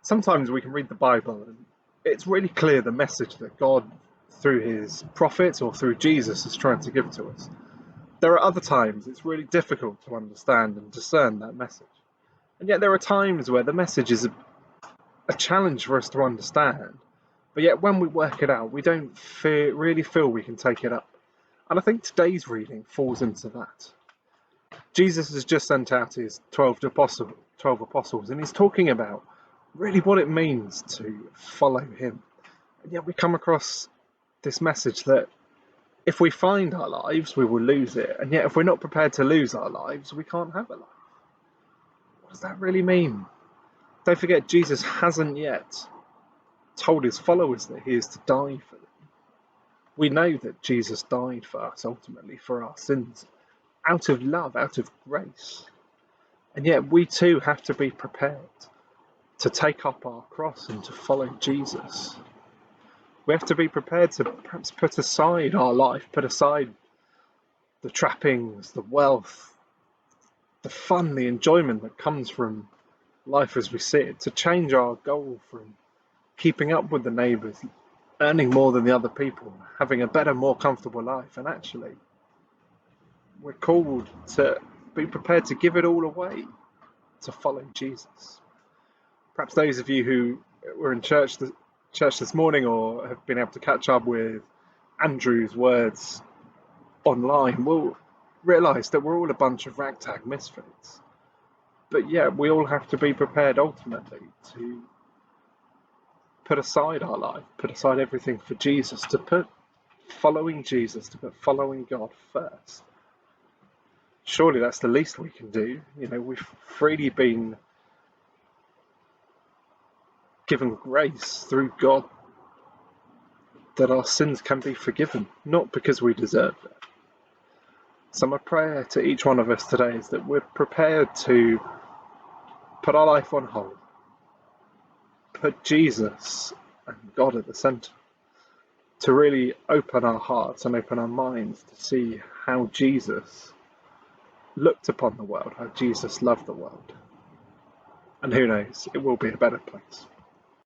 Sometimes we can read the Bible and it's really clear the message that God, through his prophets or through Jesus, is trying to give to us. There are other times it's really difficult to understand and discern that message. And yet there are times where the message is a challenge for us to understand, but yet when we work it out, we don't really feel we can take it up. And I think today's reading falls into that. Jesus has just sent out his 12 apostles, and he's talking about really what it means to follow him. And yet we come across this message that if we find our lives, we will lose it. And yet if we're not prepared to lose our lives, we can't have a life. What does that really mean? Don't forget, Jesus hasn't yet told his followers that he is to die for them. We know that Jesus died for us, ultimately, for our sins, out of love, out of grace. And yet we too have to be prepared to take up our cross and to follow Jesus. We have to be prepared to perhaps put aside our life, put aside the trappings, the wealth, the fun, the enjoyment that comes from life as we see it, to change our goal from keeping up with the neighbours, earning more than the other people, having a better, more comfortable life. And actually, we're called to be prepared to give it all away to follow Jesus. Perhaps those of you who were in church this morning or have been able to catch up with Andrew's words online will realise that we're all a bunch of ragtag misfits. But yeah, we all have to be prepared ultimately to put aside our life, put aside everything for Jesus, to put following Jesus, to put following God first. Surely that's the least we can do. You know, we've freely been given grace through God that our sins can be forgiven, not because we deserve it. So my prayer to each one of us today is that we're prepared to put our life on hold, put Jesus and God at the centre, to really open our hearts and open our minds to see how Jesus looked upon the world, how Jesus loved the world. And who knows, it will be a better place.